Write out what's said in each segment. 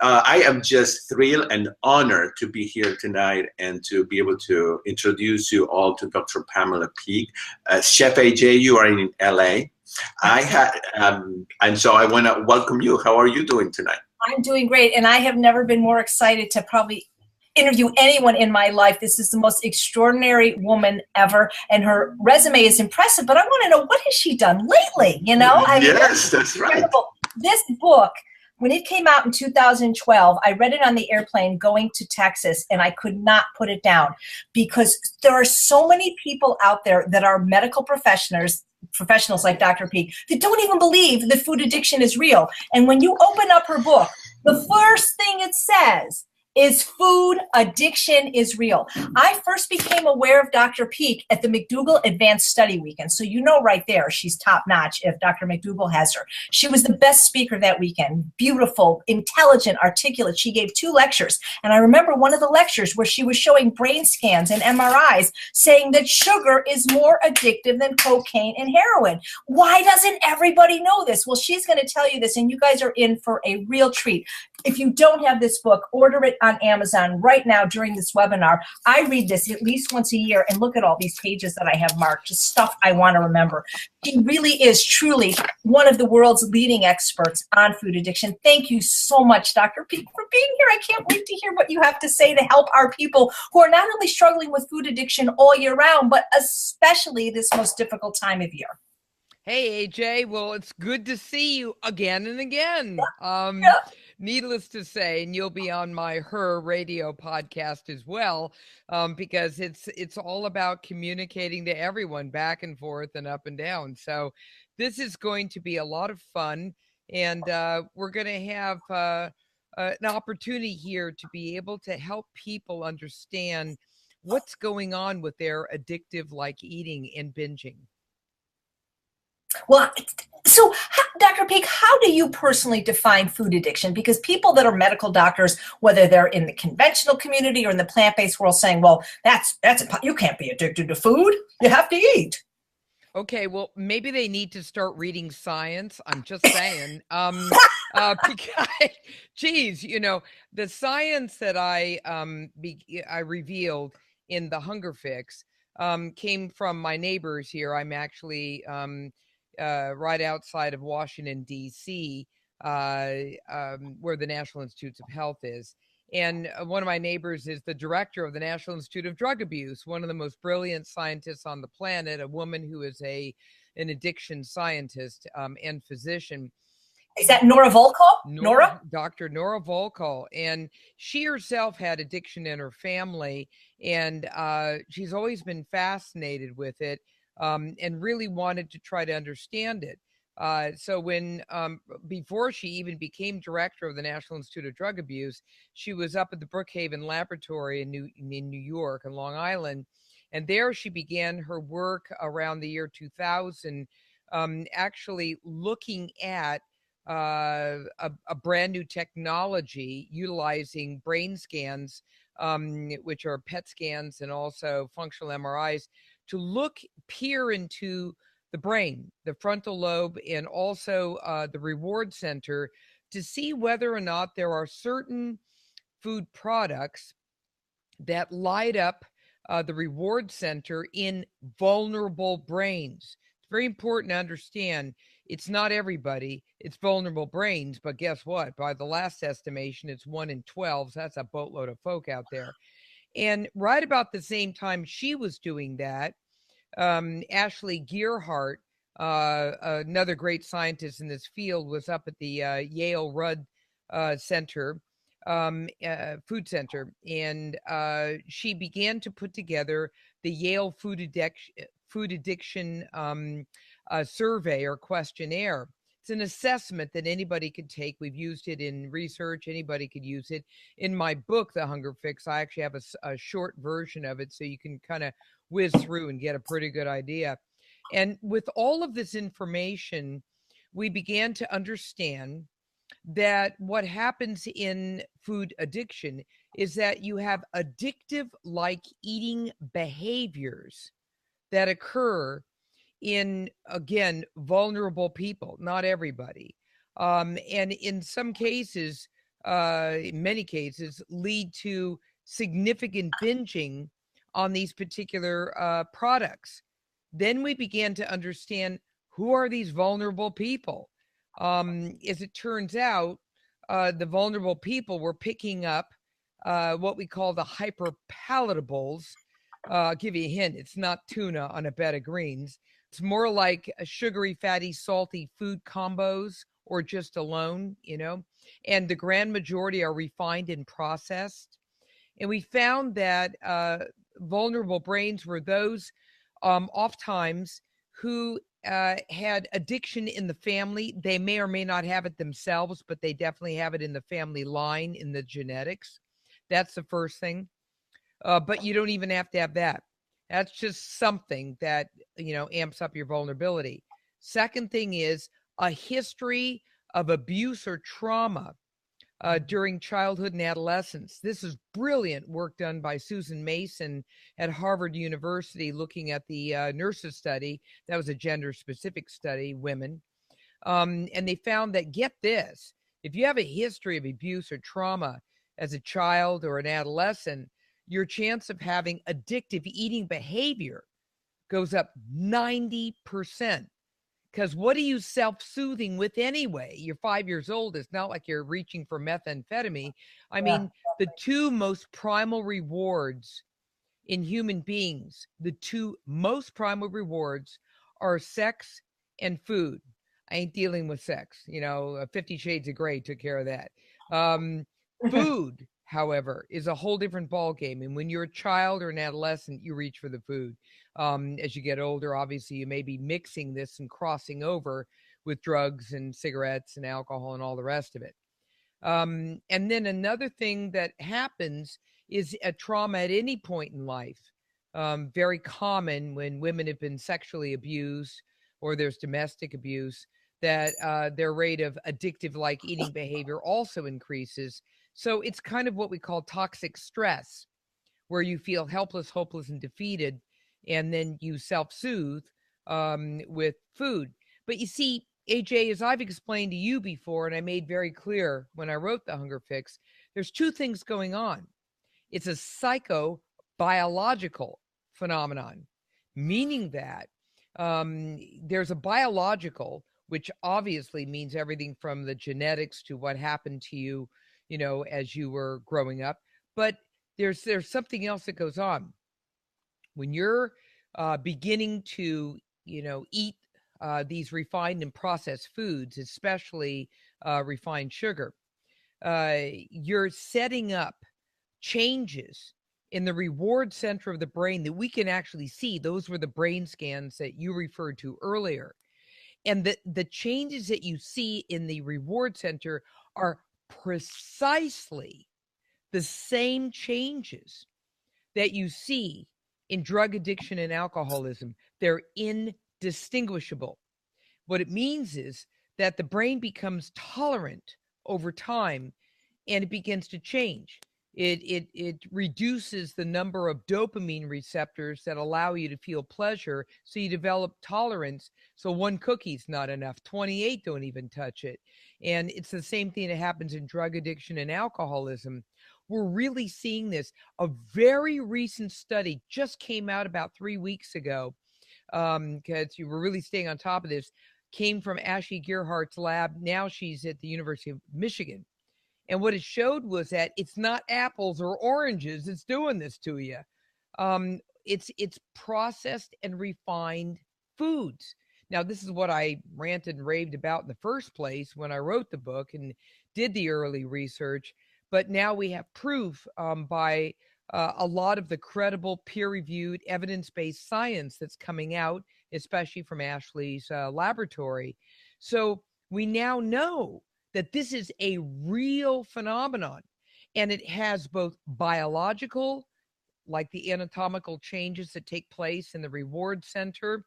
I am just thrilled and honored to be here tonight and to be able to introduce you all to Dr. Pamela Peeke. Chef AJ, you are in LA. And so I want to welcome you. How are you doing tonight? I'm doing great, and I have never been more excited to probably interview anyone in my life. This is the most extraordinary woman ever, and her resume is impressive, but I want to know, what has she done lately? Yes, that's right. This book, when it came out in 2012, I read it on the airplane going to Texas, and I could not put it down because there are so many people out there that are medical professionals like Dr. Peeke that don't even believe that food addiction is real. And when you open up her book, the first thing it says is food addiction is real. I first became aware of Dr. Peeke at the McDougall Advanced Study Weekend. So you know right there, she's top notch if Dr. McDougall has her. She was the best speaker that weekend. Beautiful, intelligent, articulate. She gave 2 lectures. And I remember one of the lectures where she was showing brain scans and MRIs saying that sugar is more addictive than cocaine and heroin. Why doesn't everybody know this? Well, she's going to tell you this, and you guys are in for a real treat. If you don't have this book, order it on Amazon right now during this webinar. I read this at least once a year, and look at all these pages that I have marked, just stuff I want to remember. She really is truly one of the world's leading experts on food addiction. Thank you so much, Dr. Peeke, for being here. I can't wait to hear what you have to say to help our people who are not only struggling with food addiction all year round, but especially this most difficult time of year. Hey, AJ. Well, it's good to see you again and again. Needless to say, and you'll be on my Her radio podcast as well, because it's all about communicating to everyone back and forth and up and down. So this is going to be a lot of fun, and we're going to have an opportunity here to be able to help people understand what's going on with their addictive like eating and binging. Well, so Dr. Peeke, how do you personally define food addiction? Because people that are medical doctors, whether they're in the conventional community or in the plant-based world, saying, well, you can't be addicted to food. You have to eat. Okay, well, maybe they need to start reading science. I'm just saying. Because, geez, the science that I revealed in the Hunger Fix came from my neighbors here. I'm actually right outside of Washington, D.C., where the National Institutes of Health is. And one of my neighbors is the director of the National Institute of Drug Abuse, one of the most brilliant scientists on the planet, a woman who is an addiction scientist and physician. Is that Nora Volkow? Nora? Dr. Nora Volkow. And she herself had addiction in her family, and she's always been fascinated with it and really wanted to try to understand it. So when before she even became director of the National Institute of Drug Abuse, she was up at the Brookhaven Laboratory in New York and Long Island. And there she began her work around the year 2000, actually looking at a brand new technology utilizing brain scans, which are PET scans and also functional MRIs, to peer into the brain, the frontal lobe, and also the reward center to see whether or not there are certain food products that light up the reward center in vulnerable brains. It's very important to understand it's not everybody, it's vulnerable brains, but guess what? By the last estimation, it's 1 in 12, so that's a boatload of folk out there. And right about the same time she was doing that, Ashley Gearhart, another great scientist in this field, was up at the Yale Rudd Center, Food Center, and she began to put together the Yale Food Addiction survey or questionnaire. It's an assessment that anybody could take. We've used it in research. Anybody could use it. In my book, The Hunger Fix, I actually have a short version of it so you can kind of whiz through and get a pretty good idea. And with all of this information, we began to understand that what happens in food addiction is that you have addictive-like eating behaviors that occur in, again, vulnerable people, not everybody. And in some cases, in many cases, lead to significant binging on these particular products. Then we began to understand, who are these vulnerable people? As it turns out, the vulnerable people were picking up what we call the hyperpalatables. I'll give you a hint. It's not tuna on a bed of greens. It's more like a sugary, fatty, salty food combos, or just alone, and the grand majority are refined and processed. And we found that vulnerable brains were those oftentimes who had addiction in the family. They may or may not have it themselves, but they definitely have it in the family line, in the genetics. That's the first thing. But you don't even have to have that. That's just something that, amps up your vulnerability. Second thing is a history of abuse or trauma during childhood and adolescence. This is brilliant work done by Susan Mason at Harvard University, looking at the nurses study. That was a gender-specific study, women. And they found that, get this, if you have a history of abuse or trauma as a child or an adolescent, your chance of having addictive eating behavior goes up 90%. Because what are you self-soothing with anyway? You're 5 years old. It's not like you're reaching for methamphetamine. I mean, the two most primal rewards in human beings, the two most primal rewards are sex and food. I ain't dealing with sex. 50 Shades of Grey took care of that. Food, however, is a whole different ballgame. And when you're a child or an adolescent, you reach for the food. As you get older, obviously, you may be mixing this and crossing over with drugs and cigarettes and alcohol and all the rest of it. And then another thing that happens is a trauma at any point in life. Very common when women have been sexually abused or there's domestic abuse, that their rate of addictive-like eating behavior also increases. So it's kind of what we call toxic stress, where you feel helpless, hopeless, and defeated, and then you self-soothe with food. But you see, AJ, as I've explained to you before, and I made very clear when I wrote The Hunger Fix, there's two things going on. It's a psychobiological phenomenon, meaning that there's a biological, which obviously means everything from the genetics to what happened to you, as you were growing up. But there's something else that goes on. When you're beginning to, eat these refined and processed foods, especially refined sugar, you're setting up changes in the reward center of the brain that we can actually see. Those were the brain scans that you referred to earlier. And the changes that you see in the reward center are precisely the same changes that you see in drug addiction and alcoholism. They're indistinguishable. What it means is that the brain becomes tolerant over time and it begins to change. It reduces the number of dopamine receptors that allow you to feel pleasure, so you develop tolerance. So one cookie's not enough. 28 don't even touch it. And it's the same thing that happens in drug addiction and alcoholism. We're really seeing this. A very recent study just came out about 3 weeks ago, because you were really staying on top of this, came from Ashley Gearhart's lab. Now she's at the University of Michigan. And what it showed was that it's not apples or oranges that's doing this to you. It's processed and refined foods. Now, this is what I ranted and raved about in the first place when I wrote the book and did the early research. But now we have proof by a lot of the credible, peer-reviewed, evidence-based science that's coming out, especially from Ashley's laboratory. So we now know that this is a real phenomenon, and it has both biological, like the anatomical changes that take place in the reward center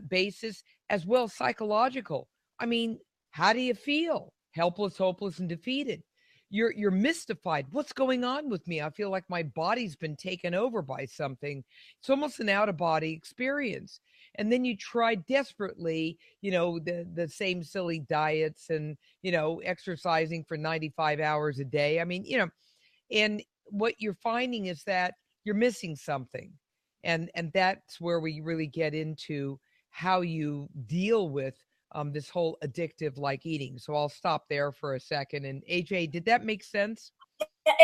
basis, as well as psychological. I mean, how do you feel? Helpless, hopeless, and defeated. you're mystified. What's going on with me? I feel like my body's been taken over by something. It's almost an out of body experience. And then you try desperately, the same silly diets and, exercising for 95 hours a day. I mean, and what you're finding is that you're missing something. And that's where we really get into how you deal with this whole addictive like eating. So I'll stop there for a second. And AJ, did that make sense?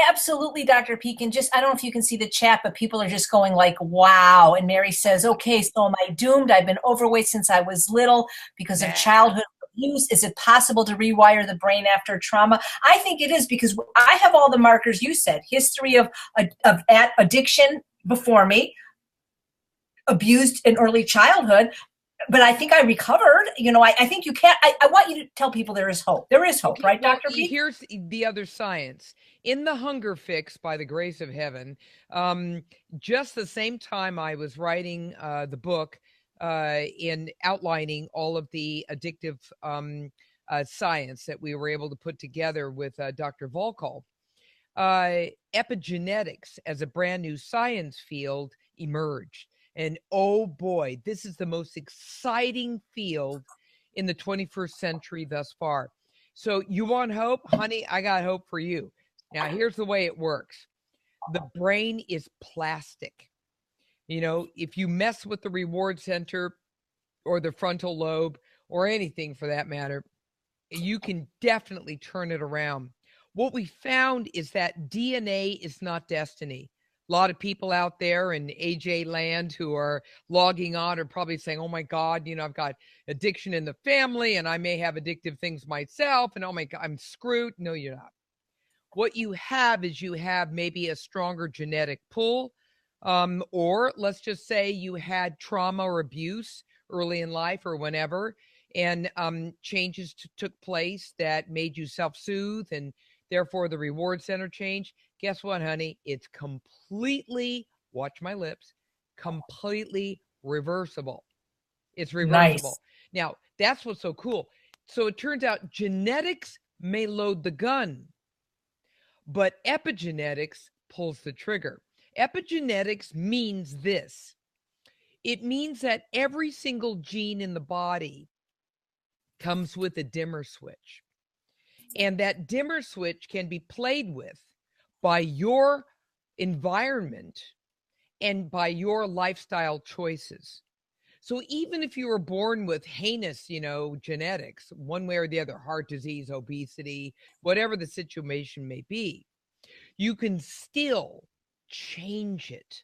Absolutely, Dr. Peeke. And just, I don't know if you can see the chat, but people are just going like, wow. And Mary says, okay, so am I doomed? I've been overweight since I was little because of childhood abuse. Is it possible to rewire the brain after trauma? I think it is, because I have all the markers you said, history of addiction before me, abused in early childhood. But I think I recovered. I think you can't. I want you to tell people there is hope. There is hope, okay, right, Dr. B? Here's the other science. In The Hunger Fix, by the grace of heaven, just the same time I was writing the book in outlining all of the addictive science that we were able to put together with Dr. Volkov, epigenetics as a brand new science field emerged. And oh boy, this is the most exciting field in the 21st century thus far. So you want hope? Honey, I got hope for you. Now, here's the way it works. The brain is plastic. If you mess with the reward center or the frontal lobe or anything for that matter, you can definitely turn it around. What we found is that DNA is not destiny. A lot of people out there in AJ land who are logging on are probably saying, oh my God, I've got addiction in the family and I may have addictive things myself. And oh my God, I'm screwed. No, you're not. What you have is you have maybe a stronger genetic pull, or let's just say you had trauma or abuse early in life or whenever, and changes took place that made you self-soothe, and therefore the reward center changed. Guess what, honey? It's completely, watch my lips, completely reversible. It's reversible. Nice. Now, that's what's so cool. So it turns out genetics may load the gun, but epigenetics pulls the trigger. Epigenetics means this. It means that every single gene in the body comes with a dimmer switch. And that dimmer switch can be played with by your environment and by your lifestyle choices. So even if you were born with heinous, genetics, one way or the other, heart disease, obesity, whatever the situation may be, you can still change it.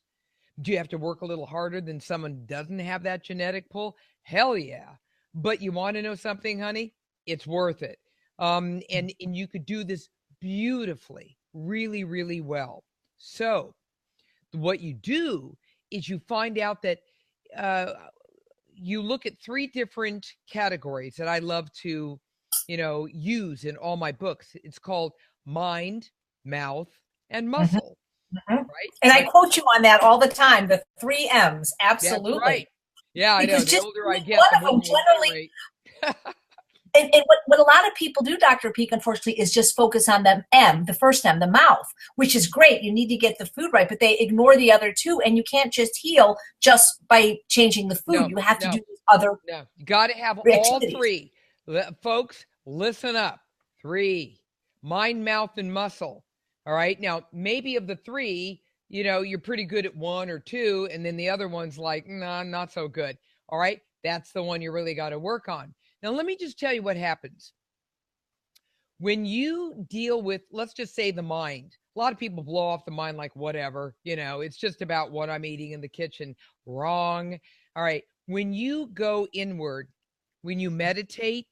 Do you have to work a little harder than someone who doesn't have that genetic pull? Hell yeah. But you want to know something, honey? It's worth it. And you could do this beautifully, really, really well. So what you do is you find out that you look at 3 different categories that I love to, use in all my books. It's called mind, mouth, and muscle. Mm-hmm. Right? And I quote you on that all the time, the 3 M's. Absolutely. That's right. Yeah, because I know. The older I get, the more generally. And what a lot of people do, Dr. Peeke, unfortunately, is just focus on the M, the first M, the mouth, which is great. You need to get the food right, but they ignore the other 2, and you can't just heal just by changing the food. You have to do other. No, you got to have all 3. Folks, listen up. 3, mind, mouth, and muscle. All right. Now, maybe of the 3, you're pretty good at 1 or 2, and then the other one's like, nah, not so good. All right. That's the one you really got to work on. Now, let me just tell you what happens. When you deal with, let's just say, the mind, a lot of people blow off the mind like whatever, it's just about what I'm eating in the kitchen. Wrong. All right. When you go inward, when you meditate,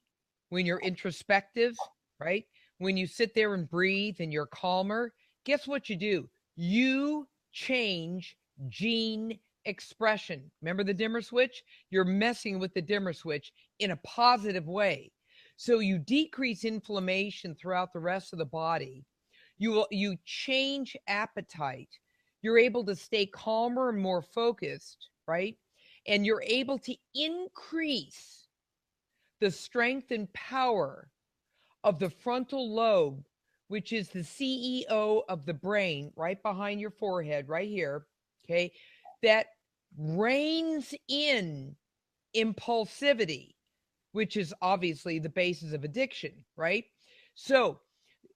when you're introspective, right? When you sit there and breathe and you're calmer, guess what you do? You change gene expression. Remember the dimmer switch? You're messing with the dimmer switch in a positive way. So you decrease inflammation throughout the rest of the body. You change appetite. You're able to stay calmer and more focused, right? And you're able to increase the strength and power of the frontal lobe, which is the CEO of the brain, right behind your forehead, right here, okay, that reins in impulsivity, which is obviously the basis of addiction, right? So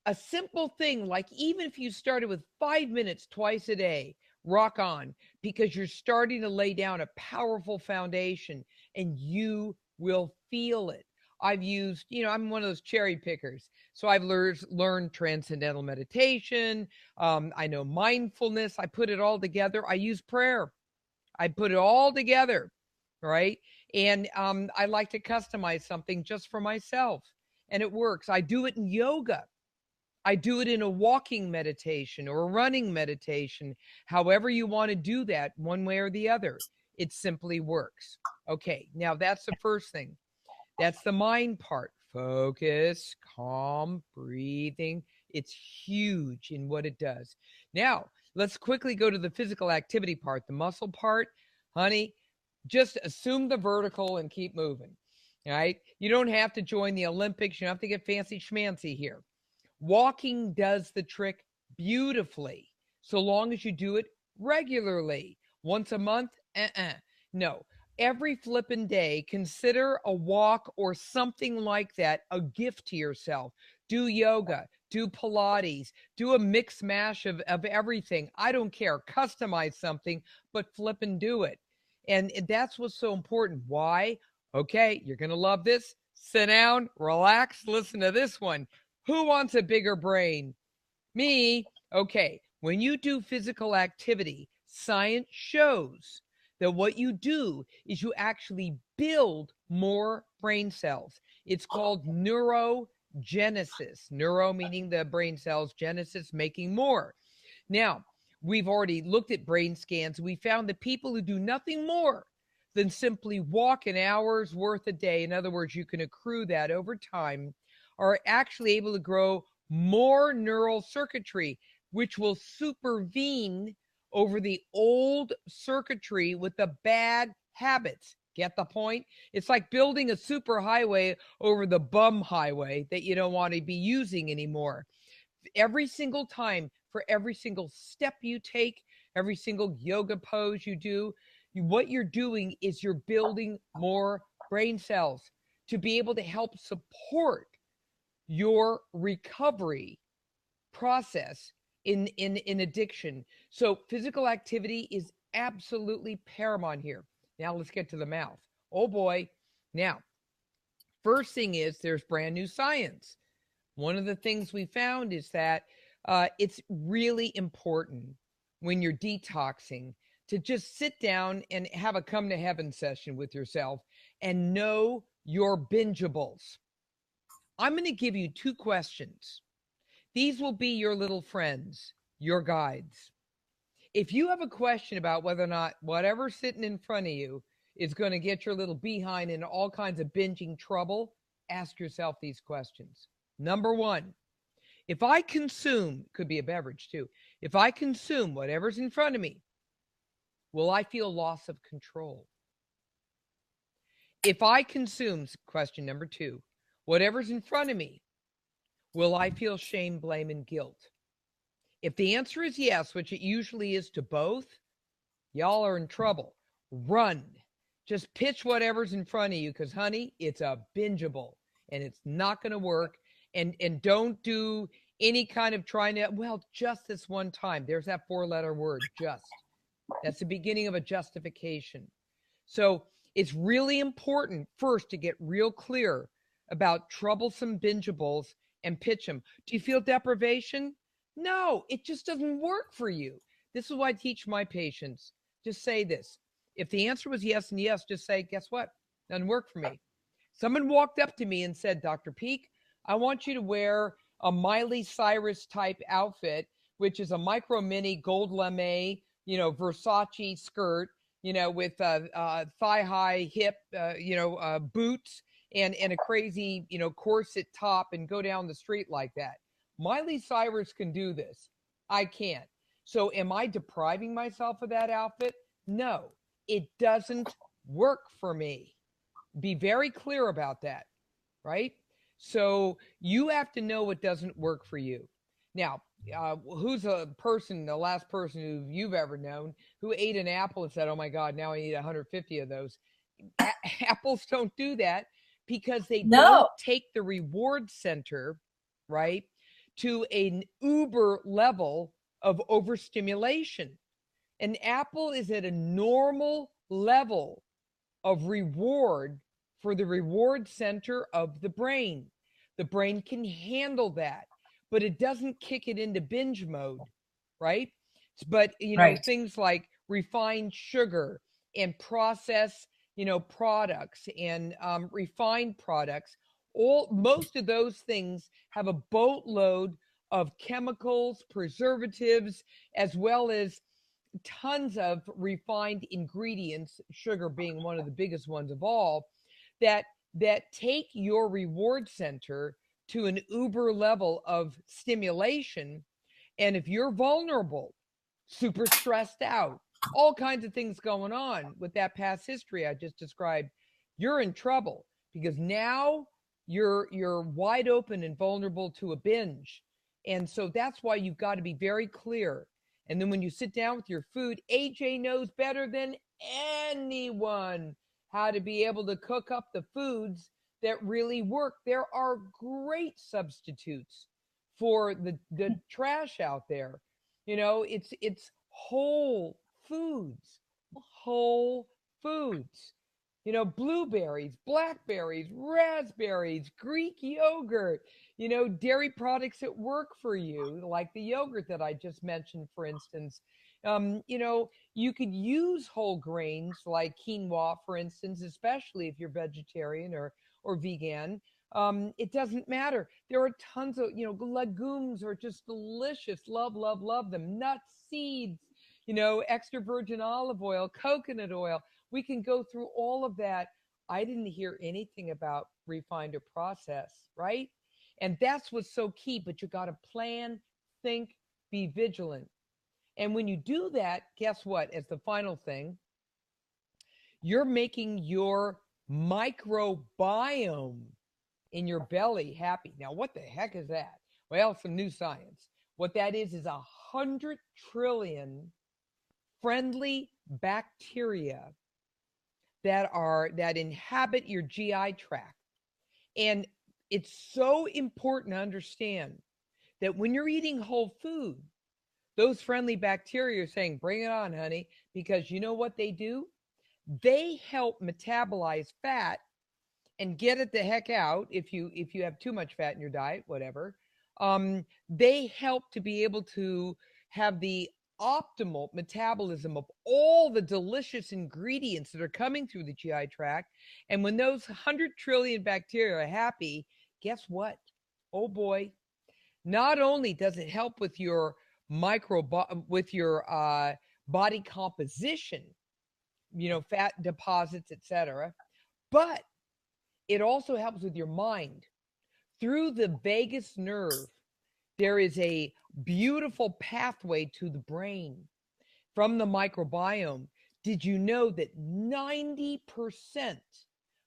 a simple thing, like even if you started with 5 minutes twice a day, rock on, because you're starting to lay down a powerful foundation and you will feel it. I've used, I'm one of those cherry pickers. So I've learned transcendental meditation. I know mindfulness. I put it all together. I use prayer. I put it all together, right? And I like to customize something just for myself. And it works. I do it in yoga. I do it in a walking meditation or a running meditation, however you want to do that, one way or the other. It simply works. Okay, now that's the first thing. That's the mind part. Focus, calm, breathing. It's huge in what it does. Now, let's quickly go to the physical activity part, the muscle part. Honey, just assume the vertical and keep moving. All right? You don't have to join the Olympics. You don't have to get fancy schmancy here. Walking does the trick beautifully, so long as you do it regularly. Once a month? No. Every flippin' day, consider a walk or something like that a gift to yourself. Do yoga, do Pilates, do a mix mash of everything. I don't care. Customize something, but flippin' do it. And that's what's so important. Why? Okay, you're going to love this. Sit down, relax, listen to this one. Who wants a bigger brain? Me. Okay, when you do physical activity, science shows that what you do is you actually build more brain cells. It's called neurogenesis. Neuro meaning the brain cells, genesis making more. Now, we've already looked at brain scans. We found that people who do nothing more than simply walk an hour's worth a day, in other words, you can accrue that over time, are actually able to grow more neural circuitry, which will supervene over the old circuitry with the bad habits. Get the point? It's like building a super highway over the bum highway that you don't want to be using anymore. Every single time, for every single step you take, every single yoga pose you do, what you're doing is you're building more brain cells to be able to help support your recovery process in addiction. So physical activity is absolutely paramount here. Now let's get to the mouth. Oh boy. Now, first thing is there's brand new science. One of the things we found is that it's really important when you're detoxing to just sit down and have a come to heaven session with yourself and know your bingeables. I'm going to give you 2 questions. These will be your little friends, your guides. If you have a question about whether or not whatever's sitting in front of you is going to get your little behind in all kinds of binging trouble, ask yourself these questions. Number 1, if I consume, could be a beverage too, if I consume whatever's in front of me, will I feel loss of control? If I consume, question number 2, whatever's in front of me, will I feel shame, blame, and guilt? If the answer is yes, which it usually is to both, y'all are in trouble. Run. Just pitch whatever's in front of you because, honey, it's a bingeable and it's not going to work. And don't do any kind of trying to, well, just this one time. There's that 4-letter word, just. That's the beginning of a justification. So it's really important first to get real clear about troublesome bingeables and pitch them. Do you feel deprivation? No, it just doesn't work for you. This is why I teach my patients. Just say this. If the answer was yes and yes, just say, guess what? Doesn't work for me. Someone walked up to me and said, Dr. Peeke, I want you to wear a Miley Cyrus type outfit, which is a micro mini gold lame, Versace skirt, with thigh-high hip, boots and a crazy, corset top and go down the street like that. Miley Cyrus can do this. I can't. So am I depriving myself of that outfit? No, it doesn't work for me. Be very clear about that, right? So you have to know what doesn't work for you. Now, who's the last person who you've ever known who ate an apple and said, "Oh my God, now I need 150 of those"? Apples don't do that because they don't No. take the reward center, right, to an uber level of overstimulation. An apple is at a normal level of reward for the reward center of the brain. The brain can handle that, but it doesn't kick it into binge mode, right? But, Right. things like refined sugar and processed, products and refined products, most of those things have a boatload of chemicals, preservatives, as well as tons of refined ingredients, sugar being one of the biggest ones of all, that take your reward center to an uber level of stimulation. And if you're vulnerable, super stressed out, all kinds of things going on with that past history I just described, you're in trouble because now you're wide open and vulnerable to a binge. And so that's why you've got to be very clear. And then when you sit down with your food, AJ knows better than anyone how to be able to cook up the foods that really work. There are great substitutes for the trash out there. It's whole foods, whole foods. Blueberries, blackberries, raspberries, Greek yogurt, dairy products that work for you, like the yogurt that I just mentioned, for instance. You could use whole grains like quinoa, for instance, especially if you're vegetarian or vegan. It doesn't matter. There are tons of, legumes are just delicious. Love, love, love them. Nuts, seeds, extra virgin olive oil, coconut oil. We can go through all of that. I didn't hear anything about refined or processed, right? And that's what's so key. But you got to plan, think, be vigilant. And when you do that, guess what? As the final thing, you're making your microbiome in your belly happy. Now, what the heck is that? Well, some new science. What that is 100 trillion friendly bacteria that inhabit your GI tract. And it's so important to understand that when you're eating whole food, those friendly bacteria are saying, "Bring it on, honey," because you know what they do? They help metabolize fat and get it the heck out if you have too much fat in your diet, whatever. They help to be able to have the optimal metabolism of all the delicious ingredients that are coming through the GI tract. And when those 100 trillion bacteria are happy, guess what? Oh boy, not only does it help with your body composition, fat deposits, etc., but it also helps with your mind. Through the vagus nerve, there is a beautiful pathway to the brain from the microbiome. Did you know that 90%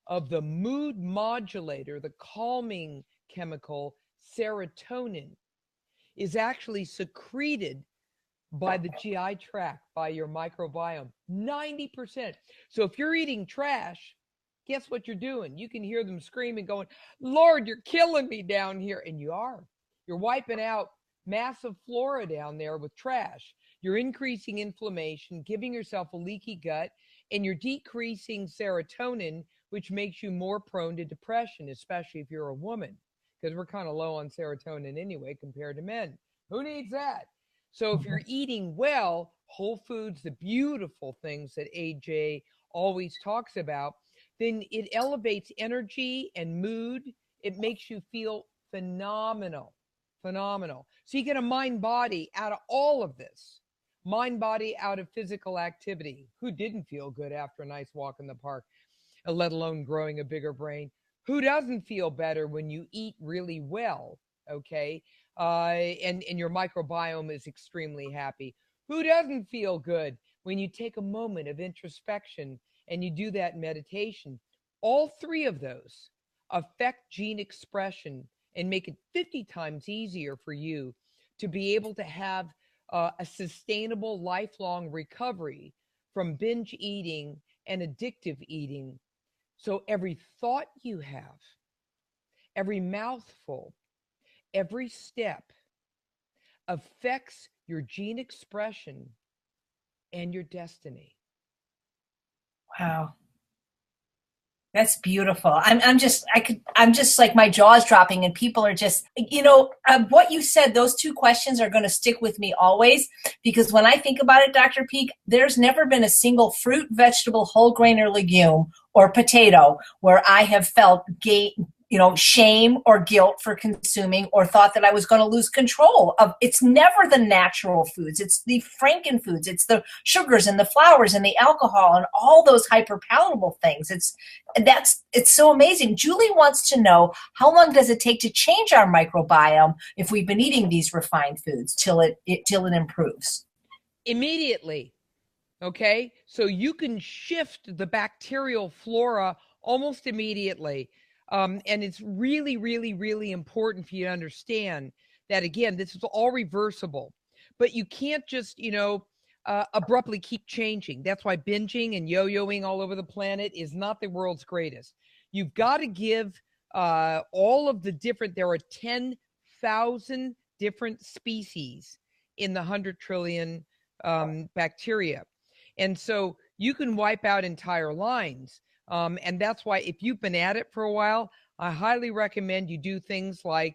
of the mood modulator, the calming chemical serotonin, is actually secreted by the GI tract, by your microbiome? 90%. So if you're eating trash, guess what you're doing? You can hear them screaming, going, "Lord, you're killing me down here." And you are. You're wiping out massive flora down there with trash. You're increasing inflammation, giving yourself a leaky gut, and you're decreasing serotonin, which makes you more prone to depression, especially if you're a woman, because we're kind of low on serotonin anyway compared to men. Who needs that? So if you're eating well, whole foods, the beautiful things that AJ always talks about, then it elevates energy and mood. It makes you feel phenomenal, phenomenal. So you get a mind body out of all of this, mind body out of physical activity. Who didn't feel good after a nice walk in the park, let alone growing a bigger brain? Who doesn't feel better when you eat really well? Okay. And your microbiome is extremely happy. Who doesn't feel good when you take a moment of introspection and you do that in meditation? All three of those affect gene expression and make it 50 times easier for you to be able to have a sustainable lifelong recovery from binge eating and addictive eating. So every thought you have, every mouthful, every step affects your gene expression and your destiny. Wow. That's beautiful. I'm just like my jaw's dropping, and people are just, what you said, those two questions are going to stick with me always, because when I think about it, Dr. Peeke, there's never been a single fruit, vegetable, whole grain or legume or potato where I have felt shame or guilt for consuming, or thought that I was going to lose control of. It's never the natural foods. It's the franken foods. It's the sugars and the flours and the alcohol and all those hyper palatable things. It's so amazing. Julie wants to know, how long does it take to change our microbiome if we've been eating these refined foods till it improves? Immediately. Okay. So you can shift the bacterial flora almost immediately. And it's really, really, really important for you to understand that, again, this is all reversible, but you can't just, abruptly keep changing. That's why binging and yo-yoing all over the planet is not the world's greatest. You've got to give all of the different, there are 10,000 different species in the 100 trillion bacteria. And so you can wipe out entire lines. And that's why, if you've been at it for a while, I highly recommend you do things like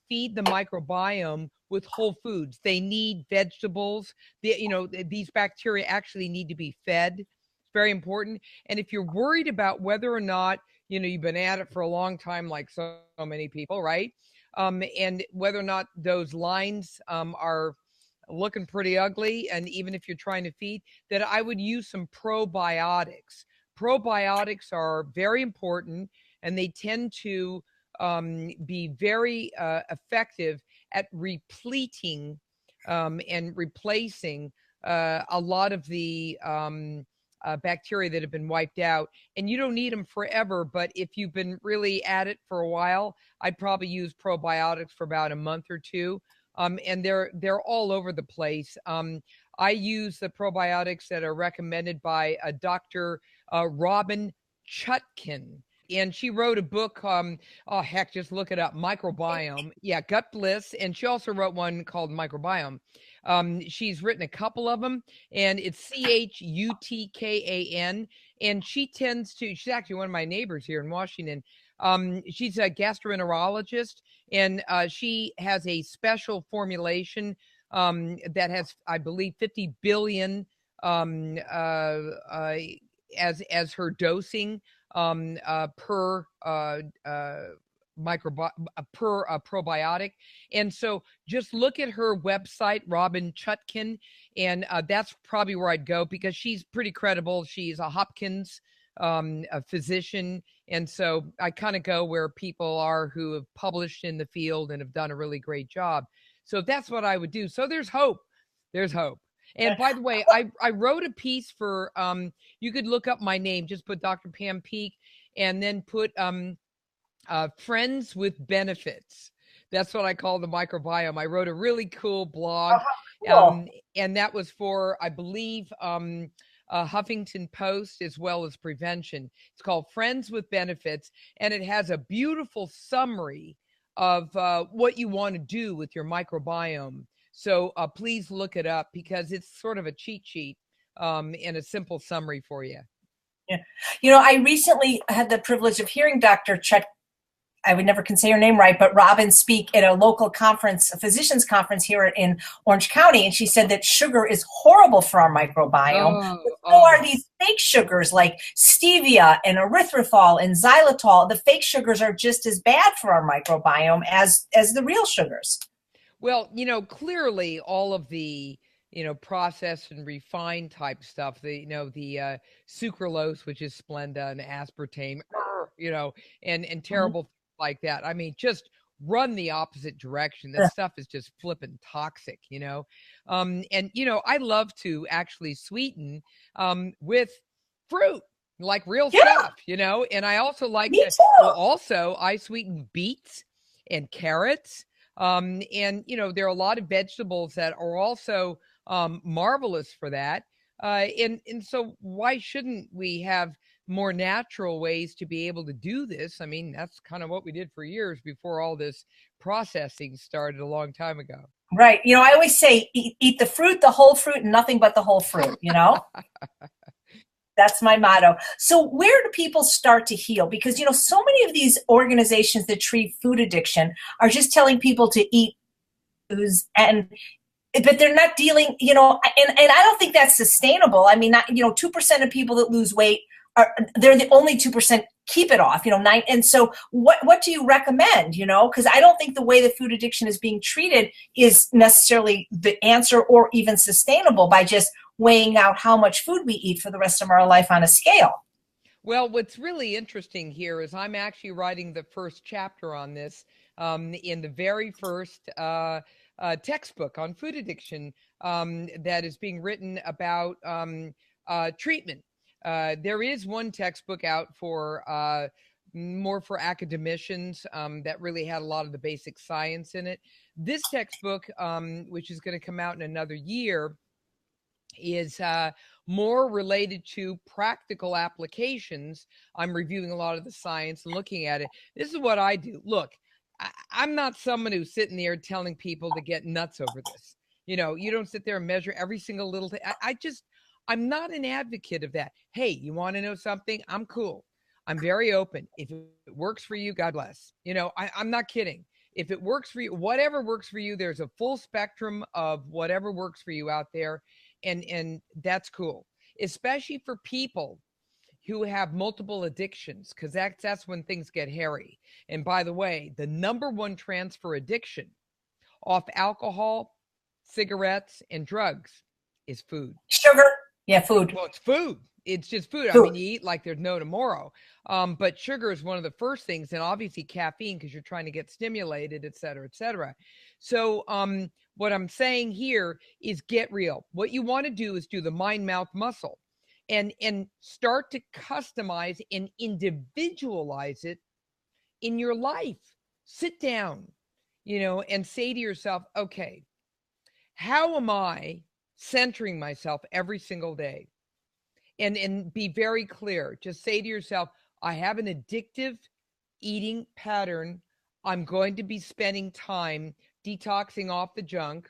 feed the microbiome with whole foods. They need vegetables. These bacteria actually need to be fed. It's very important. And if you're worried about whether or not, you've been at it for a long time, like so many people, right? And whether or not those lines are looking pretty ugly, and even if you're trying to feed, that I would use some probiotics. Probiotics are very important, and they tend to be very effective at repleting and replacing a lot of the bacteria that have been wiped out. And you don't need them forever, but if you've been really at it for a while, I'd probably use probiotics for about a month or two. And they're all over the place. I use the probiotics that are recommended by a Dr. Robin Chutkin. And she wrote a book, just look it up, Microbiome. Yeah, Gut Bliss. And she also wrote one called Microbiome. She's written a couple of them, and it's Chutkan. And she's actually one of my neighbors here in Washington. She's a gastroenterologist, and she has a special formulation that has, I believe, 50 billion as her dosing per probiotic. And so just look at her website, Robin Chutkin, and that's probably where I'd go, because she's pretty credible. She's a Hopkins a physician, and so I kind of go where people are who have published in the field and have done a really great job. So that's what I would do. So there's hope. There's hope. And by the way, I wrote a piece for, you could look up my name, just put Dr. Pam Peeke, and then put Friends with Benefits. That's what I call the microbiome. I wrote a really cool blog, cool. And that was for, I believe, Huffington Post, as well as prevention. It's called Friends with Benefits, and it has a beautiful summary of what you want to do with your microbiome. So please look it up, because it's sort of a cheat sheet and a simple summary for you. Yeah. I recently had the privilege of hearing Dr. Chet, I would never can say her name right, but Robin speak at a local conference, a physician's conference here in Orange County. And she said that sugar is horrible for our microbiome. So are these fake sugars like stevia and erythritol and xylitol. The fake sugars are just as bad for our microbiome as the real sugars. Well, clearly all of the, processed and refined type stuff, the sucralose, which is Splenda, and aspartame, and terrible like that. I mean, just run the opposite direction. This stuff is just flipping toxic, and I love to actually sweeten with fruit, like real stuff, and I also like I sweeten beets and carrots. And, there are a lot of vegetables that are also marvelous for that. And so why shouldn't we have more natural ways to be able to do this? I mean, that's kind of what we did for years before all this processing started a long time ago. Right. I always say eat the fruit, the whole fruit, and nothing but the whole fruit, That's my motto. So where do people start to heal? Because, so many of these organizations that treat food addiction are just telling people to eat foods, but they're not dealing, and I don't think that's sustainable. I mean, 2% of people that lose weight they're the only 2% keep it off, and so what do you recommend, because I don't think the way that food addiction is being treated is necessarily the answer or even sustainable by just weighing out how much food we eat for the rest of our life on a scale. Well, what's really interesting here is I'm actually writing the first chapter on this in the very first textbook on food addiction that is being written about treatment. There is one textbook out for more for academicians that really had a lot of the basic science in it. This textbook, which is going to come out in another year, is more related to practical applications. I'm reviewing a lot of the science and looking at it. This is what I do. Look, I'm not someone who's sitting there telling people to get nuts over this. You don't sit there and measure every single little thing. I'm not an advocate of that. Hey, you want to know something? I'm cool. I'm very open. If it works for you, God bless. I'm not kidding. If it works for you, whatever works for you, there's a full spectrum of whatever works for you out there. And that's cool, especially for people who have multiple addictions, because that's when things get hairy. And by the way, the number one transfer addiction off alcohol, cigarettes, and drugs is food. Sugar. Yeah, food. Well, it's food. It's just food. I mean, you eat like there's no tomorrow. But sugar is one of the first things, and obviously caffeine because you're trying to get stimulated, et cetera, et cetera. So what I'm saying here is get real. What you want to do is do the mind-mouth muscle and start to customize and individualize it in your life. Sit down, and say to yourself, okay, how am I centering myself every single day? And be very clear. Just say to yourself, I have an addictive eating pattern. I'm going to be spending time detoxing off the junk.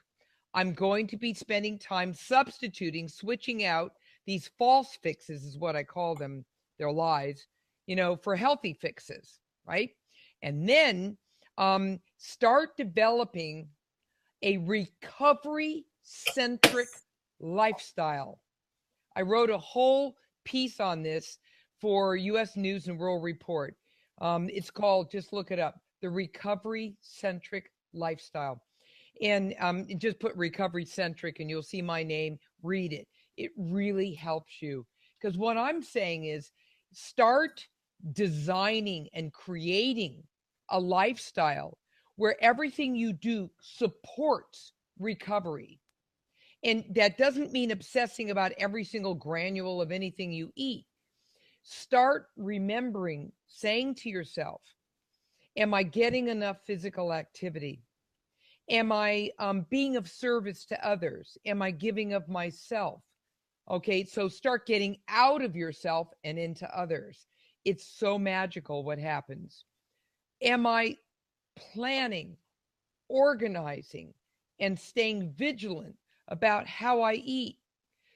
I'm going to be spending time substituting, switching out these false fixes is what I call them. They're lies, for healthy fixes, right? And then start developing a recovery-centric lifestyle. I wrote a whole piece on this for U.S. News and World Report. It's called, just look it up, The Recovery-Centric Lifestyle. And just put recovery-centric and you'll see my name, read it. It really helps you. Because what I'm saying is start designing and creating a lifestyle where everything you do supports recovery. And that doesn't mean obsessing about every single granule of anything you eat. Start remembering, saying to yourself, am I getting enough physical activity? Am I being of service to others? Am I giving of myself? Okay, so start getting out of yourself and into others. It's so magical what happens. Am I planning, organizing, and staying vigilant about how I eat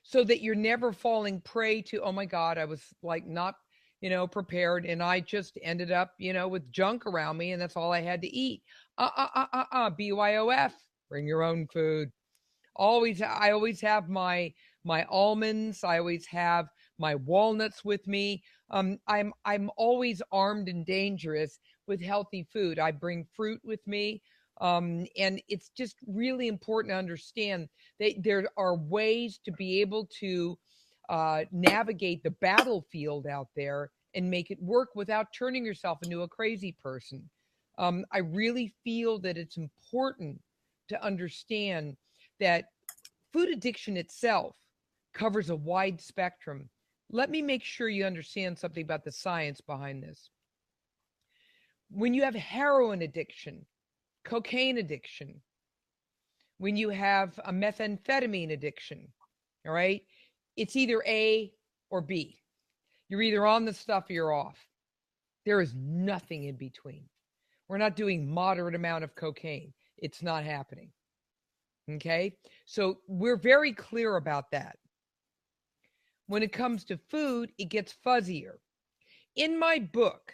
so that you're never falling prey to, oh my God, I was like not, prepared and I just ended up, with junk around me and that's all I had to eat. BYOF, bring your own food. I always have my almonds. I always have my walnuts with me. I'm always armed and dangerous with healthy food. I bring fruit with me. And it's just really important to understand that there are ways to be able to navigate the battlefield out there and make it work without turning yourself into a crazy person. I really feel that it's important to understand that food addiction itself covers a wide spectrum. Let me make sure you understand something about the science behind this. When you have heroin addiction, cocaine addiction, when you have a methamphetamine addiction, all right, it's either A or B. You're either on the stuff or you're off. There is nothing in between. We're not doing moderate amount of cocaine. It's not happening. Okay? So we're very clear about that. When it comes to food, it gets fuzzier. In my book,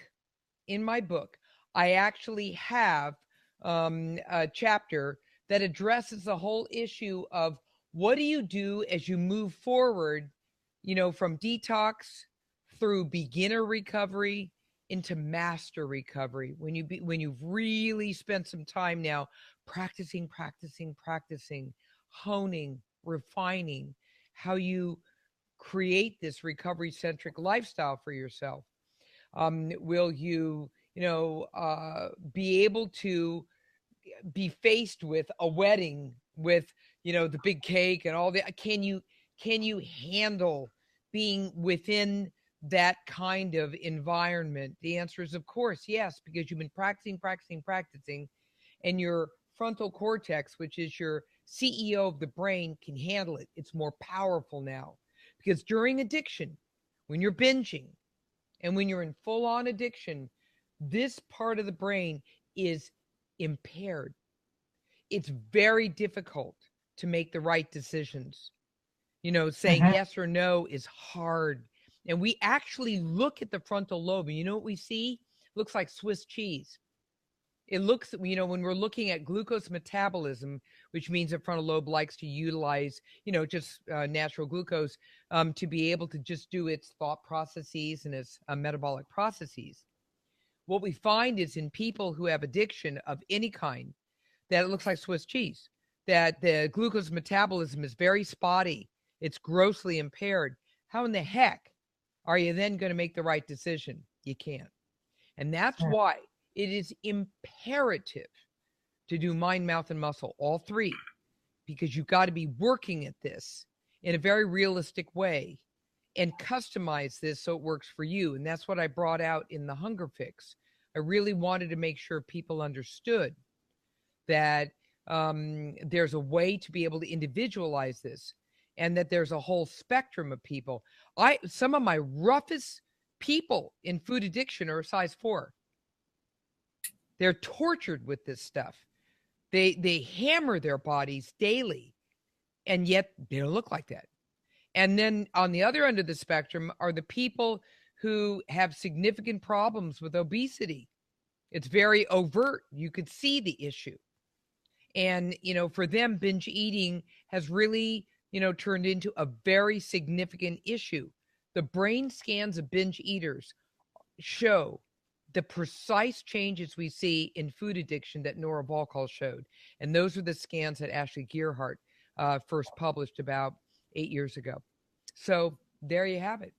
I actually have a chapter that addresses the whole issue of what do you do as you move forward, from detox through beginner recovery into master recovery. When you've really spent some time now practicing, honing, refining how you create this recovery-centric lifestyle for yourself. Will you, be able to be faced with a wedding with, the big cake and all that? Can you handle being within that kind of environment? The answer is, of course, yes, because you've been practicing, and your frontal cortex, which is your CEO of the brain, can handle it. It's more powerful now. Because during addiction, when you're binging and when you're in full-on addiction, this part of the brain is impaired. It's very difficult to make the right decisions. Saying yes or no is hard. And we actually look at the frontal lobe, and you know what we see? It looks like Swiss cheese. It looks, when we're looking at glucose metabolism, which means the frontal lobe likes to utilize, just natural glucose to be able to just do its thought processes and its metabolic processes. What we find is in people who have addiction of any kind, that it looks like Swiss cheese, that the glucose metabolism is very spotty. It's grossly impaired. How in the heck are you then going to make the right decision? You can't. And that's why it is imperative to do mind, mouth, and muscle, all three, because you've got to be working at this in a very realistic way and customize this so it works for you. And that's what I brought out in the Hunger Fix. I really wanted to make sure people understood that there's a way to be able to individualize this, and that there's a whole spectrum of people. Some of my roughest people in food addiction are a size 4. They're tortured with this stuff. They hammer their bodies daily, and yet they don't look like that. And then on the other end of the spectrum are the people who have significant problems with obesity. It's very overt. You could see the issue. And, for them, binge eating has really, turned into a very significant issue. The brain scans of binge eaters show the precise changes we see in food addiction that Nora Volkow showed. And those are the scans that Ashley Gearhart first published about 8 years ago. So there you have it.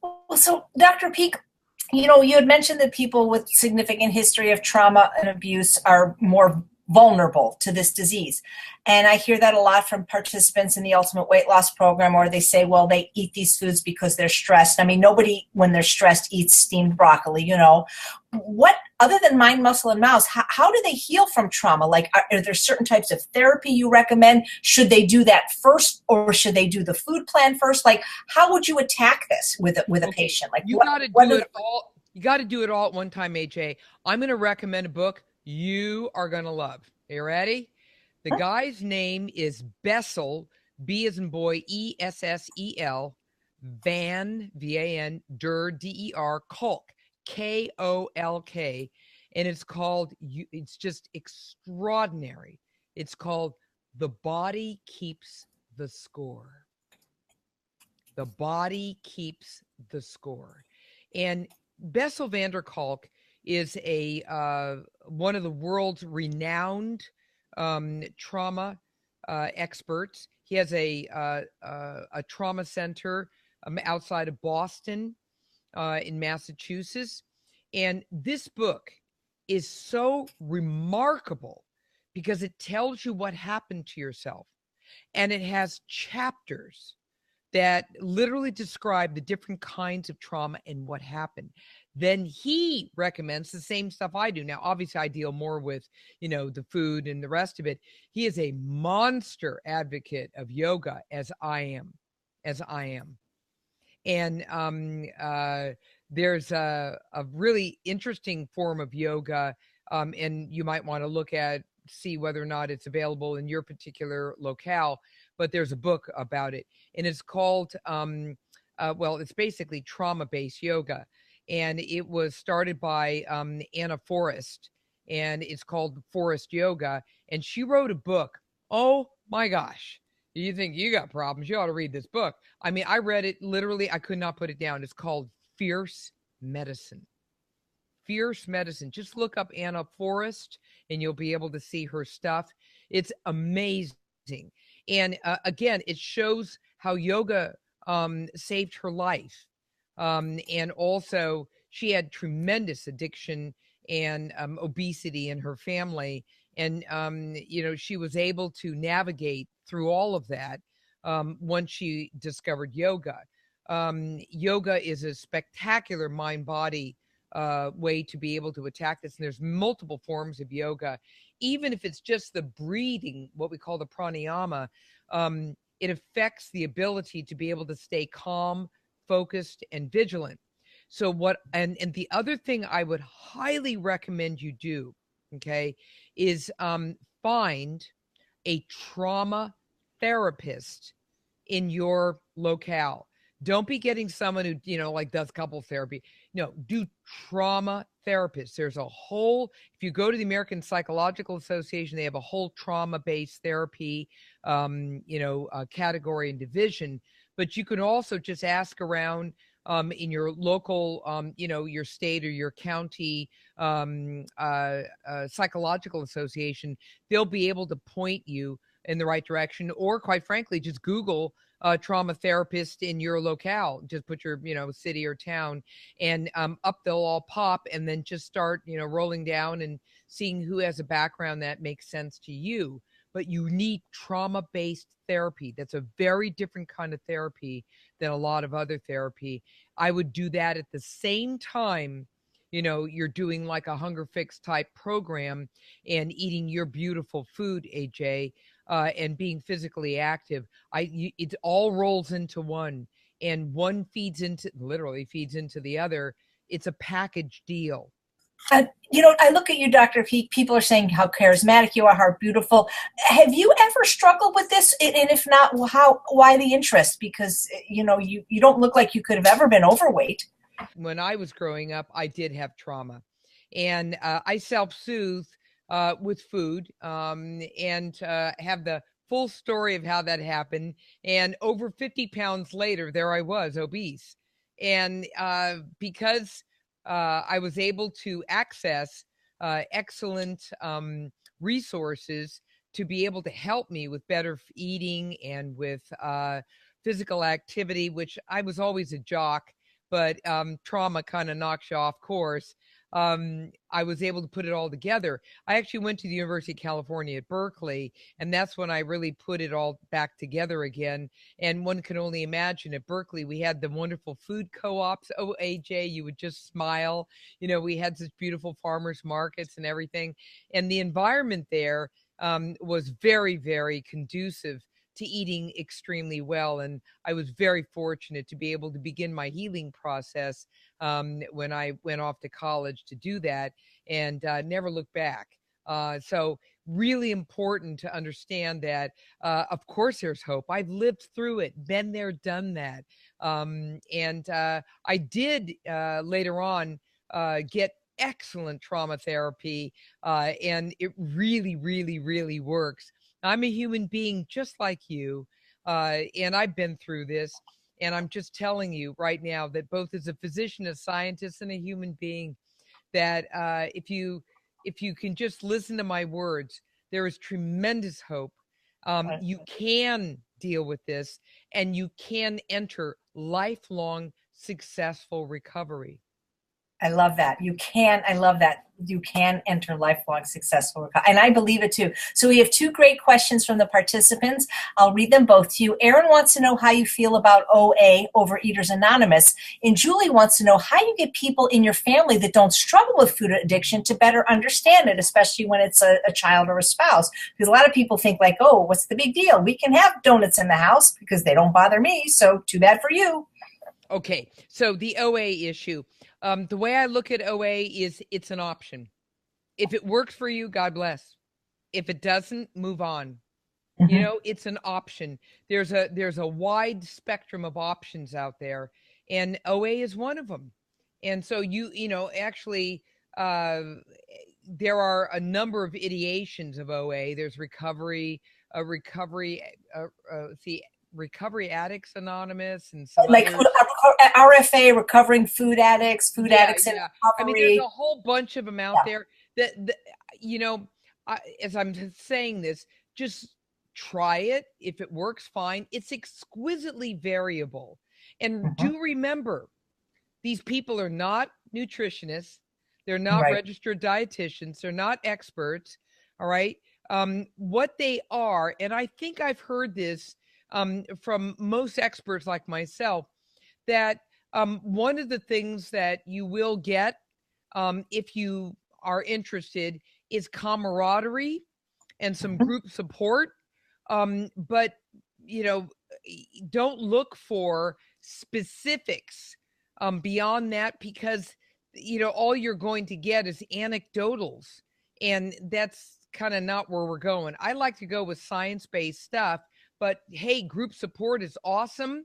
Well, so Dr. Peeke, you had mentioned that people with significant history of trauma and abuse are more vulnerable to this disease. And I hear that a lot from participants in the Ultimate Weight Loss Program, or they say, well, they eat these foods because they're stressed. I mean, nobody, when they're stressed, eats steamed broccoli, What, other than mind, muscle, and mouse, how do they heal from trauma? Like, are there certain types of therapy you recommend? Should they do that first, or should they do the food plan first? Like, how would you attack this with a patient? Like, you got to do it all. You got to do it all at one time, AJ. I'm going to recommend a book you are going to love. Are you ready? The guy's name is Bessel, B as in boy, Essel, Van, V-A-N, Der, D-E-R, Kolk, K-O-L-K. And it's just extraordinary. It's called The Body Keeps the Score. The Body Keeps the Score. And Bessel van der Kolk is one of the world's renowned trauma experts. He has a trauma center outside of Boston in Massachusetts. And this book is so remarkable because it tells you what happened to yourself. And it has chapters that literally describe the different kinds of trauma and what happened. then he recommends the same stuff I do. Now, obviously, I deal more with, the food and the rest of it. He is a monster advocate of yoga, as I am. And there's a really interesting form of yoga, and you might want to see whether or not it's available in your particular locale. But there's a book about it, and it's called, it's basically trauma-based yoga. And it was started by Anna Forrest, and it's called Forest Yoga. And she wrote a book. Oh my gosh. You think you got problems? You ought to read this book. I mean, I read it literally. I could not put it down. It's called Fierce Medicine. Fierce Medicine. Just look up Anna Forrest and you'll be able to see her stuff. It's amazing. And again, it shows how yoga saved her life. And also, she had tremendous addiction and obesity in her family. And, she was able to navigate through all of that once she discovered yoga. Yoga is a spectacular mind-body way to be able to attack this. And there's multiple forms of yoga. Even if it's just the breathing, what we call the pranayama, it affects the ability to be able to stay calm, focused, and vigilant. So and the other thing I would highly recommend you do, okay, is find a trauma therapist in your locale. Don't be getting someone who, like does couples therapy. No, do trauma therapists. There's a whole, if you go to the American Psychological Association, they have a whole trauma-based therapy, category and division. But you can also just ask around in your local, your state or your county psychological association. They'll be able to point you in the right direction, or quite frankly, just Google trauma therapist in your locale. Just put your, city or town, and up they'll all pop, and then just start, rolling down and seeing who has a background that makes sense to you. But you need trauma-based therapy. That's a very different kind of therapy than a lot of other therapy. I would do that at the same time, you're doing like a hunger fix type program and eating your beautiful food, AJ, and being physically active. It all rolls into one, and one literally feeds into the other. It's a package deal. I look at you, Dr. Peeke. People are saying how charismatic you are, how beautiful. Have you ever struggled with this? And if not, why the interest? Because, you don't look like you could have ever been overweight. When I was growing up, I did have trauma, and I self-soothe with food, and have the full story of how that happened. And over 50 pounds later, there I was, obese. And because I was able to access excellent resources to be able to help me with better eating and with physical activity, which I was always a jock, but trauma kind of knocks you off course. I was able to put it all together. I actually went to the University of California at Berkeley, and that's when I really put it all back together again. And one can only imagine at Berkeley, we had the wonderful food co-ops. Oh, AJ, you would just smile. We had such beautiful farmers markets and everything. And the environment there was very, very conducive to eating extremely well. And I was very fortunate to be able to begin my healing process when I went off to college to do that, and never looked back. So really important to understand that, of course, there's hope. I've lived through it, been there, done that. And I did later on get excellent trauma therapy, and it really, really, really works. I'm a human being just like you, and I've been through this. And I'm just telling you right now that both as a physician, a scientist, and a human being, that if you can just listen to my words, there is tremendous hope. You can deal with this, and you can enter lifelong successful recovery. I love that. I love that. You can enter lifelong successful recovery. And I believe it too. So we have two great questions from the participants. I'll read them both to you. Aaron wants to know how you feel about OA, Overeaters Anonymous. And Julie wants to know how you get people in your family that don't struggle with food addiction to better understand it, especially when it's a child or a spouse. Because a lot of people think like, oh, what's the big deal? We can have donuts in the house because they don't bother me. So too bad for you. Okay, so the OA issue. The way I look at OA is it's an option. If it works for you, God bless. If it doesn't, move on. Mm-hmm. You know, it's an option. There's a wide spectrum of options out there, and OA is one of them. And so actually, there are a number of ideations of OA. There's Recovery Addicts Anonymous, and some like others. RFA, Recovering Food Addicts, Food Addicts in Recovery. I mean, there's a whole bunch of them out there that as I'm saying this, just try it. If it works, fine. It's exquisitely variable. And do remember, these people are not nutritionists. They're not registered dietitians. They're not experts. All right. What they are, and I think I've heard this from most experts like myself, that one of the things that you will get if you are interested is camaraderie and some group support. But, don't look for specifics beyond that, because, all you're going to get is anecdotals. And that's kind of not where we're going. I like to go with science-based stuff, but hey, group support is awesome.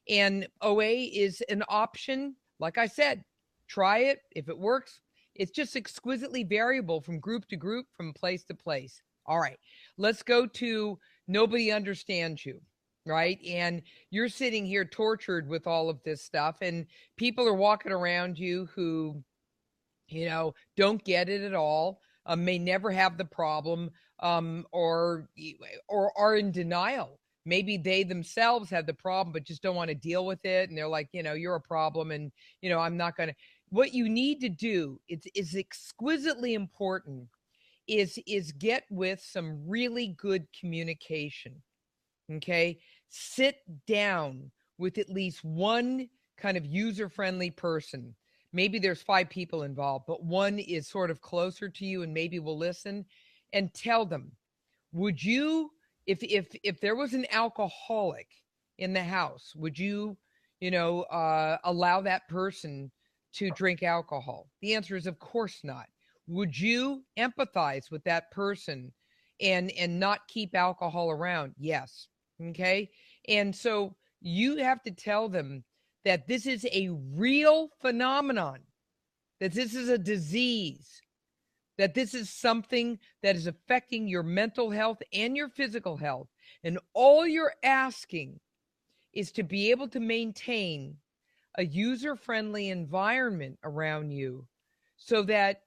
And OA is an option. Like I said, try it. If it works, it's just exquisitely variable from group to group, from place to place. All right, let's go to nobody understands you, right? And you're sitting here tortured with all of this stuff, and people are walking around you who, don't get it at all, may never have the problem, or are in denial. Maybe they themselves have the problem, but just don't want to deal with it. And they're like, you're a problem, and, I'm not going to. What you need to do is exquisitely important is get with some really good communication. Okay. Sit down with at least one kind of user-friendly person. Maybe there's 5 people involved, but one is sort of closer to you and maybe will listen, and tell them, would you, if there was an alcoholic in the house, would you, allow that person to drink alcohol? The answer is, of course not. Would you empathize with that person and not keep alcohol around? Yes. Okay. And so you have to tell them that this is a real phenomenon, that this is a disease, that this is something that is affecting your mental health and your physical health. And all you're asking is to be able to maintain a user-friendly environment around you, so that,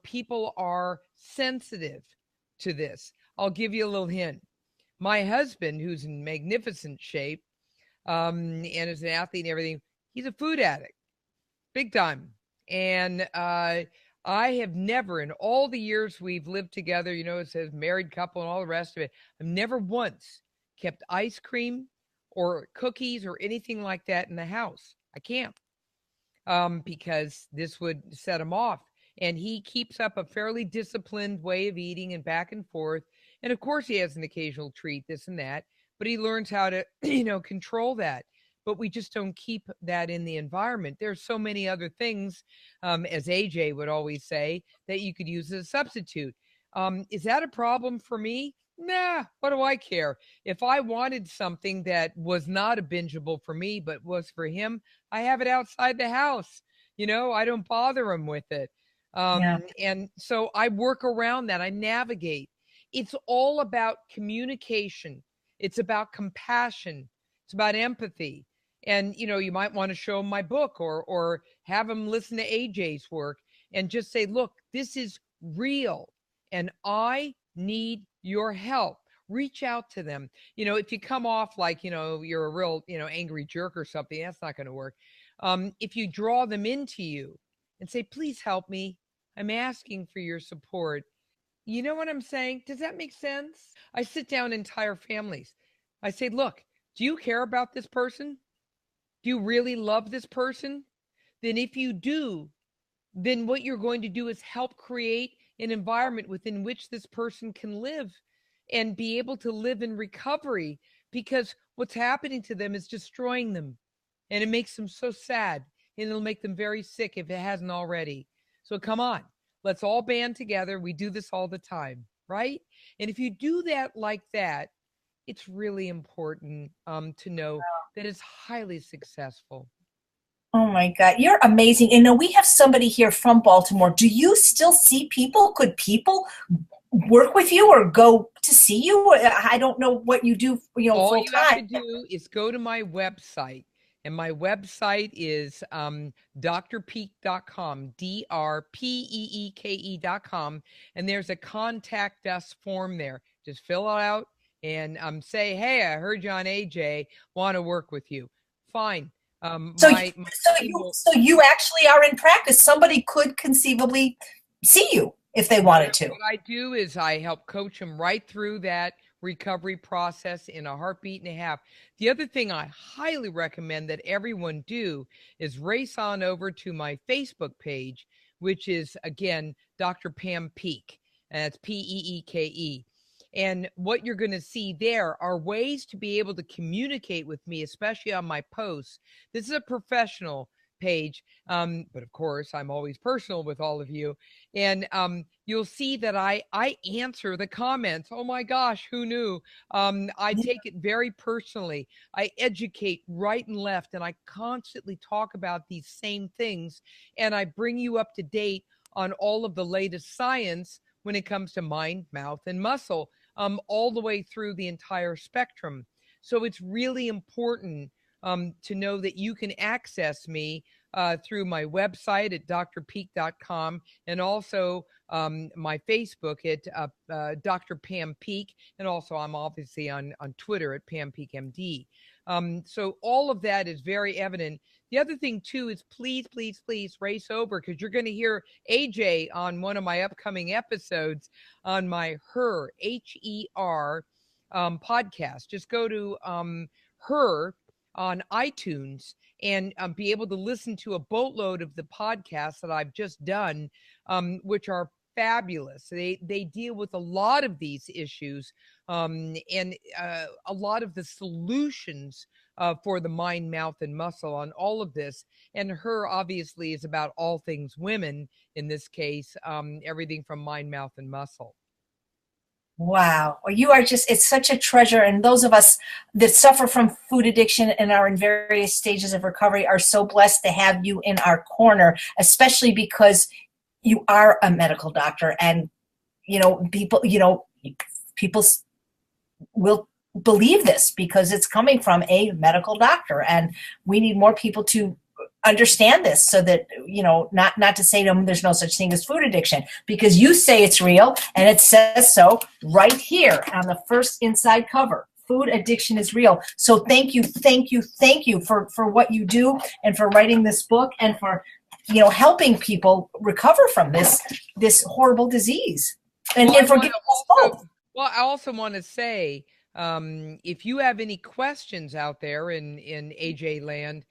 people are sensitive to this. I'll give you a little hint. My husband, who's in magnificent shape, and is an athlete and everything, he's a food addict, big time. And I have never, in all the years we've lived together, it says married couple and all the rest of it, I've never once kept ice cream or cookies or anything like that in the house. I can't, because this would set him off. And he keeps up a fairly disciplined way of eating and back and forth. And of course he has an occasional treat, this and that, but he learns how to, control that. But we just don't keep that in the environment. There's so many other things, as AJ would always say, that you could use as a substitute. Is that a problem for me? Nah, what do I care? If I wanted something that was not a bingeable for me, but was for him, I have it outside the house. I don't bother him with it. And so I work around that. I navigate. It's all about communication. It's about compassion. It's about empathy. And, you might want to show them my book, or have them listen to AJ's work, and just say, look, this is real, and I need your help. Reach out to them. If you come off like, you're a real, angry jerk or something, that's not going to work. If you draw them into you and say, please help me. I'm asking for your support. You know what I'm saying? Does that make sense? I sit down entire families. I say, look, do you care about this person? Do you really love this person? Then if you do, then what you're going to do is help create an environment within which this person can live and be able to live in recovery, because what's happening to them is destroying them. And it makes them so sad, and it'll make them very sick if it hasn't already. So come on, let's all band together. We do this all the time, right? And if you do that like that, it's really important to know that it's highly successful. Oh my God, you're amazing. And now we have somebody here from Baltimore. Do you still see people? Could people work with you or go to see you? I don't know what you do, All full you have to time. do is go to my website, and my website is drpeeke.com, DRPEEKE.com, and there's a contact us form there. Just fill it out and say, hey, I heard you on AJ, want to work with you. Fine. So, My so you actually are in practice. Somebody could conceivably see you if they wanted to. What I do is I help coach them right through that recovery process in a heartbeat and a half. The other thing I highly recommend that everyone do is race on over to my Facebook page, which is, again, Dr. Pam Peeke, and that's Peeke. And what you're going to see there are ways to be able to communicate with me, especially on my posts. This is a professional page, but of course, I'm always personal with all of you. And you'll see that I answer the comments. Oh my gosh, who knew? I take it very personally. I educate right and left, and I constantly talk about these same things. And I bring you up to date on all of the latest science when it comes to mind, mouth, and muscle, all the way through the entire spectrum. So it's really important to know that you can access me through my website at drpeeke.com, and also my Facebook at Dr. Pam Peeke, and also I'm obviously on Twitter at Pam Peeke MD. So all of that is very evident. The other thing too is please race over, because you're going to hear AJ on one of my upcoming episodes on my HER podcast. Just go to Her on iTunes and be able to listen to a boatload of the podcasts that I've just done, which are fabulous. They deal with a lot of these issues and a lot of the solutions for the mind, mouth, and muscle on all of this. And Her obviously is about all things women in this case, everything from mind, mouth, and muscle. Wow. Well, you are just, it's such a treasure. And those of us that suffer from food addiction and are in various stages of recovery are so blessed to have you in our corner, especially because you are a medical doctor. And, people will believe this because it's coming from a medical doctor. And we need more people to understand this, so that, not to say to them there's no such thing as food addiction, because you say it's real, and it says so right here on the first inside cover. Food addiction is real. So thank you for what you do, and for writing this book, and for helping people recover from this horrible disease, and for giving us hope. Well, I also want to say, if you have any questions out there in AJ land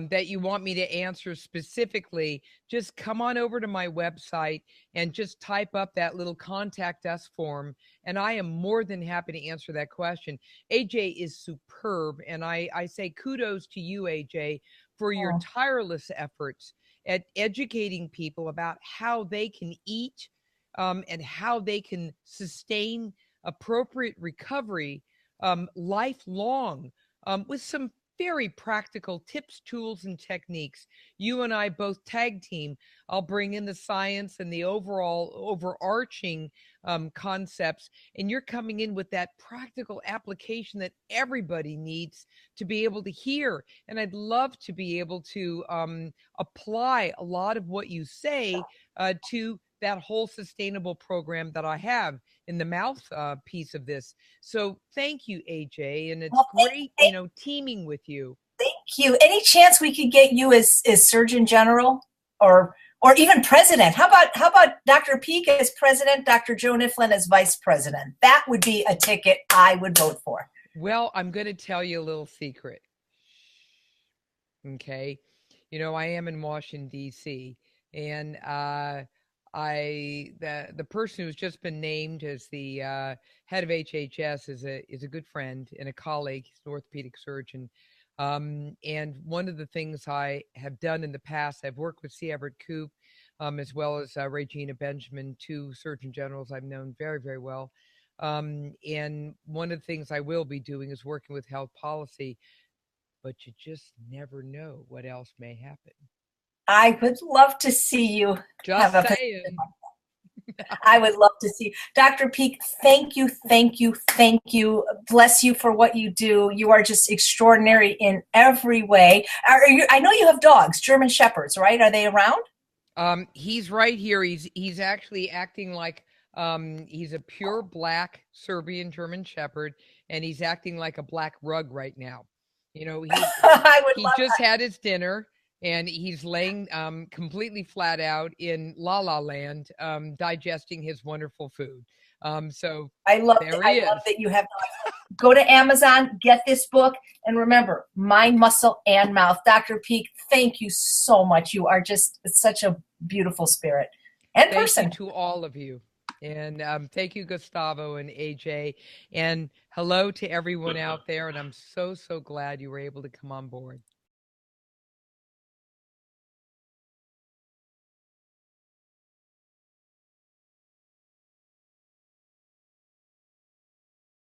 that you want me to answer specifically, just come on over to my website and just type up that little contact us form, and I am more than happy to answer that question. AJ is superb, and I say kudos to you, AJ, for your tireless efforts at educating people about how they can eat and how they can sustain appropriate recovery lifelong, with some very practical tips, tools, and techniques. You and I both tag team. I'll bring in the science and the overarching concepts, and you're coming in with that practical application that everybody needs to be able to hear. And I'd love to be able to apply a lot of what you say to that whole sustainable program that I have in the mouth piece of this. So thank you, AJ. And it's great, teaming with you. Thank you. Any chance we could get you as Surgeon General, or Or even president. How about Dr. Peeke as president, Dr. Joe Niflin as vice president? That would be a ticket I would vote for. Well, I'm going to tell you a little secret. Okay. You know, I am in Washington, D.C., and the person who's just been named as the head of HHS is a good friend and a colleague. He's an orthopedic surgeon. And one of the things I have done in the past, I've worked with C. Everett Koop, as well as Regina Benjamin, two surgeon generals I've known very, very well. And one of the things I will be doing is working with health policy, but you just never know what else may happen. I would love to see you Just have a saying. I would love to see. Dr. Peeke, thank you, thank you, thank you. Bless you for what you do. You are just extraordinary in every way. I know you have dogs, German Shepherds, right? Are they around? He's right here. He's actually acting like he's a pure black Serbian German Shepherd, and he's acting like a black rug right now. You know, he just had his dinner, and he's laying completely flat out in La La Land, digesting his wonderful food. So I love that you have dogs. Go to Amazon, get this book, and remember, Mind, Muscle, and Mouth. Dr. Peeke, thank you so much. You are just such a beautiful spirit and person. Thank you to all of you. And thank you, Gustavo and AJ. And hello to everyone out there. And I'm so, so glad you were able to come on board.